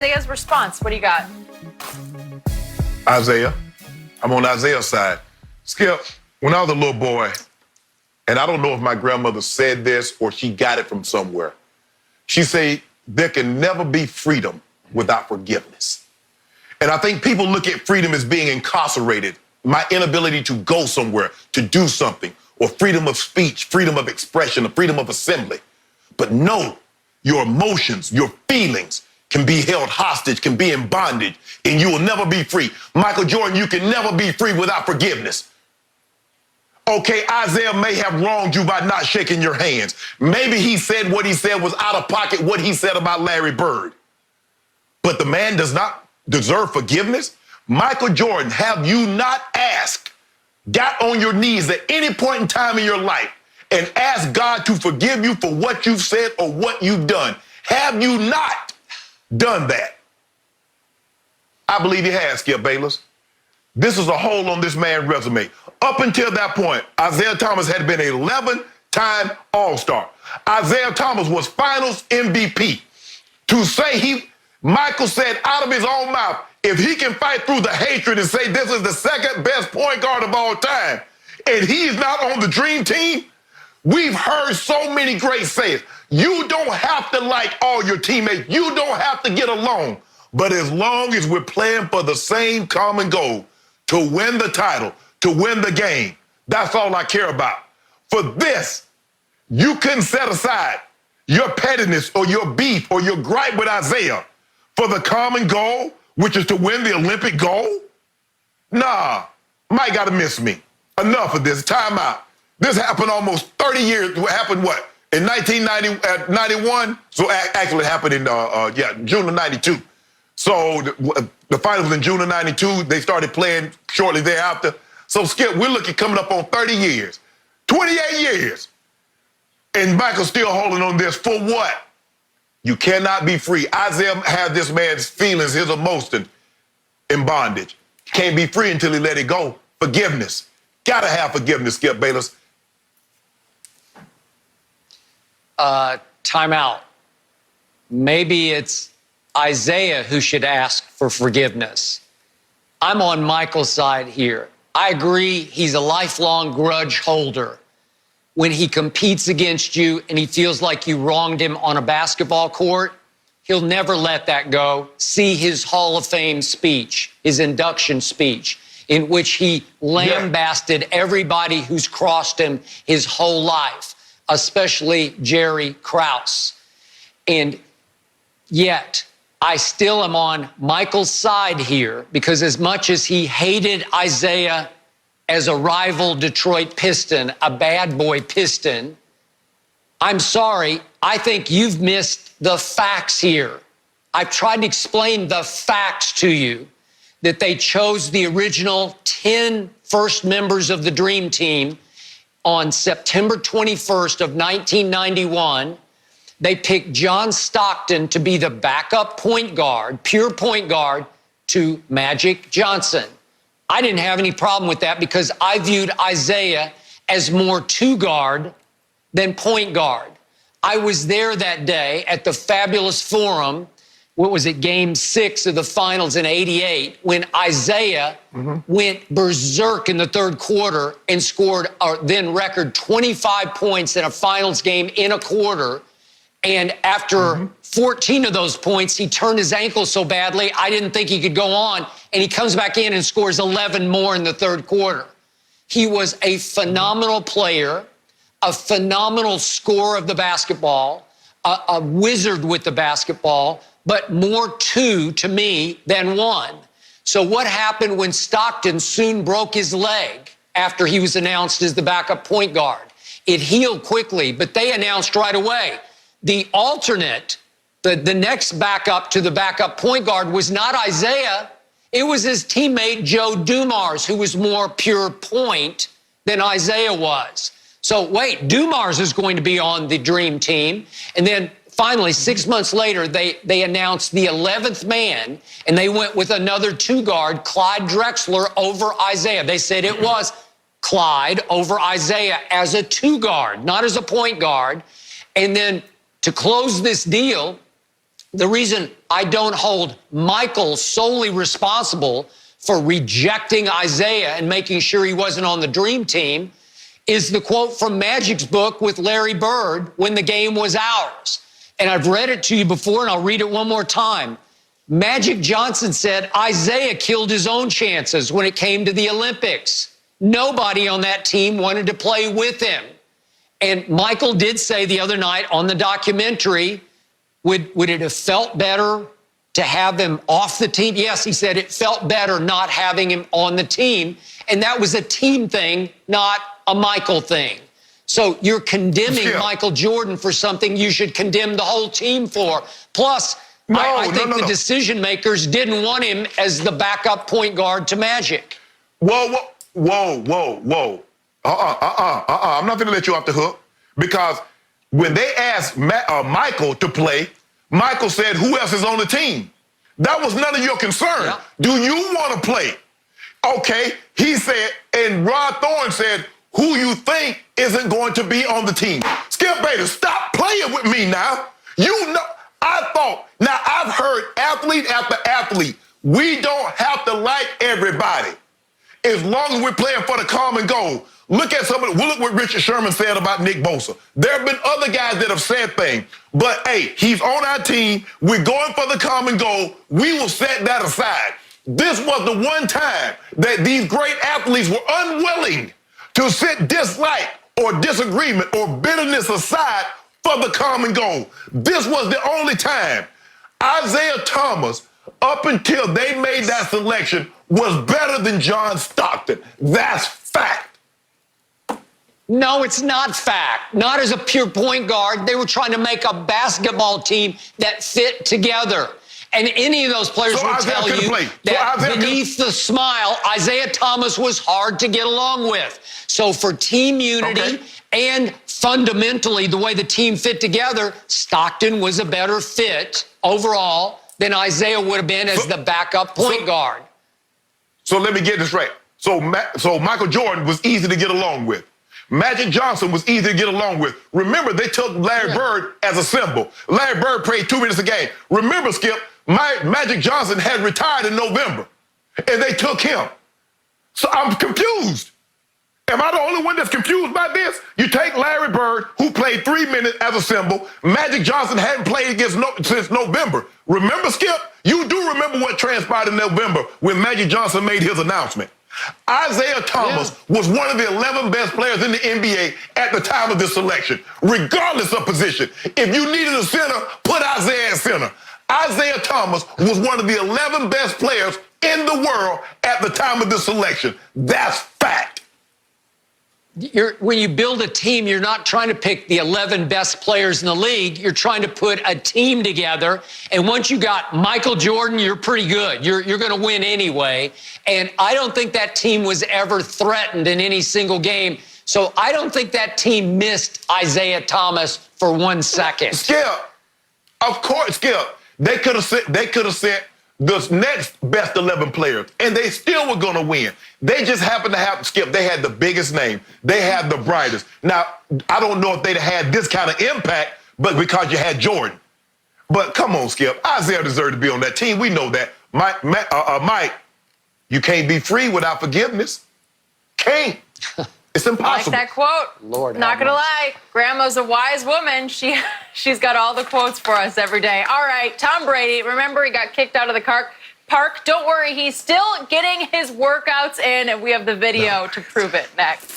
Isiah's response, what do you got? Isiah. I'm on Isiah's side. Skip, when I was a little boy, and I don't know if my grandmother said this or she got it from somewhere, she said, there can never be freedom without forgiveness. And I think people look at freedom as being incarcerated, my inability to go somewhere, to do something, or freedom of speech, freedom of expression, or freedom of assembly. But no, your emotions, your feelings can be held hostage, can be in bondage, and you will never be free. Michael Jordan, you can never be free without forgiveness. Okay, Isiah may have wronged you by not shaking your hands. Maybe he said what he said was out of pocket, what he said about Larry Bird. But the man does not deserve forgiveness? Michael Jordan, have you not asked, got on your knees at any point in time in your life and asked God to forgive you for what you've said or what you've done? Have you not done that? I believe he has, Skip Bayless. This is a hole on this man's resume. Up until that point, Isiah Thomas had been an 11-time All-Star. Isiah Thomas was Finals MVP. To say Michael said out of his own mouth, if he can fight through the hatred and say this is the second best point guard of all time, and he's not on the dream team, we've heard so many great sayings. You don't have to like all your teammates. You don't have to get along. But as long as we're playing for the same common goal, to win the title, to win the game, that's all I care about. For this, you couldn't set aside your pettiness or your beef or your gripe with Isiah for the common goal, which is to win the Olympic gold? Nah, Mike gotta miss me. Enough of this, time out. This happened almost 30 years, what happened what? In 1991, so actually it happened in June of 92. So the finals was in June of 92, they started playing shortly thereafter. So Skip, we're looking coming up on 30 years, 28 years. And Michael's still holding on this for what? You cannot be free. Isiah had this man's feelings, his emotions in bondage. Can't be free until he let it go. Forgiveness. Gotta have forgiveness, Skip Bayless. Timeout. Maybe it's Isiah who should ask for forgiveness. I'm on Michael's side here. I agree he's a lifelong grudge holder. When he competes against you and he feels like you wronged him on a basketball court, he'll never let that go. See his Hall of Fame speech, his induction speech, in which he lambasted everybody who's crossed him his whole life, especially Jerry Krause. And yet, I still am on Michael's side here because as much as he hated Isiah as a rival Detroit Piston, a bad boy Piston, I'm sorry, I think you've missed the facts here. I've tried to explain the facts to you, that they chose the original 10 first members of the Dream Team on September 21st of 1991. They picked John Stockton to be the backup point guard, pure point guard, to Magic Johnson. I didn't have any problem with that because I viewed Isiah as more two-guard than point guard. I was there that day at the fabulous Forum, what was it, Game 6 of the finals in '88, when Isiah went berserk in the third quarter and scored a then record 25 points in a finals game in a quarter. And after 14 of those points, he turned his ankle so badly, I didn't think he could go on. And he comes back in and scores 11 more in the third quarter. He was a phenomenal player, a phenomenal scorer of the basketball, a wizard with the basketball, but more two to me than one. So what happened when Stockton soon broke his leg after he was announced as the backup point guard? It healed quickly, but they announced right away, the alternate, the next backup to the backup point guard was not Isiah. It was his teammate, Joe Dumars, who was more pure point than Isiah was. So wait, Dumars is going to be on the Dream Team. And then finally, 6 months later, they announced the 11th man, and they went with another two-guard, Clyde Drexler, over Isiah. They said it was Clyde over Isiah as a two-guard, not as a point guard. And then to close this deal, The reason I don't hold Michael solely responsible for rejecting Isiah and making sure he wasn't on the dream team is the quote from Magic's book with Larry Bird, When the Game Was Ours. And I've read it to you before, and I'll read it one more time. Magic Johnson said Isiah killed his own chances when it came to the Olympics. Nobody on that team wanted to play with him. And Michael did say the other night on the documentary, would it have felt better to have him off the team? Yes, he said it felt better not having him on the team. And that was a team thing, not a Michael thing. So you're condemning Michael Jordan for something you should condemn the whole team for. Plus, I think the decision makers didn't want him as the backup point guard to Magic. Whoa. I'm not going to let you off the hook, because when they asked Michael to play, Michael said, who else is on the team? That was none of your concern. Yeah. Do you want to play? Okay, he said, and Rod Thorne said, who you think isn't going to be on the team. Skip Bayless, stop playing with me now. You know, now I've heard athlete after athlete, we don't have to like everybody as long as we're playing for the common goal. Look what Richard Sherman said about Nick Bosa. There have been other guys that have said things, but hey, he's on our team. We're going for the common goal. We will set that aside. This was the one time that these great athletes were unwilling to set dislike or disagreement or bitterness aside for the common goal. This was the only time. Isiah Thomas, up until they made that selection, was better than John Stockton. That's fact. No, it's not fact. Not as a pure point guard. They were trying to make a basketball team that fit together. And any of those players will tell you that beneath the smile, Isiah Thomas was hard to get along with. So for team unity and fundamentally the way the team fit together, Stockton was a better fit overall than Isiah would have been as the backup point guard. So let me get this right. So Michael Jordan was easy to get along with. Magic Johnson was easy to get along with. Remember, they took Larry Bird as a symbol. Larry Bird played 2 minutes a game. Remember, Skip, Magic Johnson had retired in November, and they took him. So I'm confused. Am I the only one that's confused by this? You take Larry Bird, who played 3 minutes as a symbol. Magic Johnson hadn't played since November. Remember, Skip? You do remember what transpired in November when Magic Johnson made his announcement. Isiah Thomas was one of the 11 best players in the NBA at the time of this selection, regardless of position. If you needed a center, put Isiah at center. Isiah Thomas was one of the 11 best players in the world at the time of this selection. That's fact. When you build a team, you're not trying to pick the 11 best players in the league. You're trying to put a team together. And once you got Michael Jordan, you're pretty good. You're going to win anyway. And I don't think that team was ever threatened in any single game. So I don't think that team missed Isiah Thomas for 1 second. Skip, of course, Skip. They could have said the next best 11 players, and they still were going to win. They just happened to have, Skip, they had the biggest name. They had the brightest. Now, I don't know if they'd had this kind of impact, but because you had Jordan. But come on, Skip. Isiah deserved to be on that team. We know that. Mike, you can't be free without forgiveness. Can't. It's impossible. I like that quote. Lord, not gonna lie, Grandma's a wise woman. She's got all the quotes for us every day. All right, Tom Brady. Remember, he got kicked out of the park. Don't worry, he's still getting his workouts in, and we have the video to prove it next.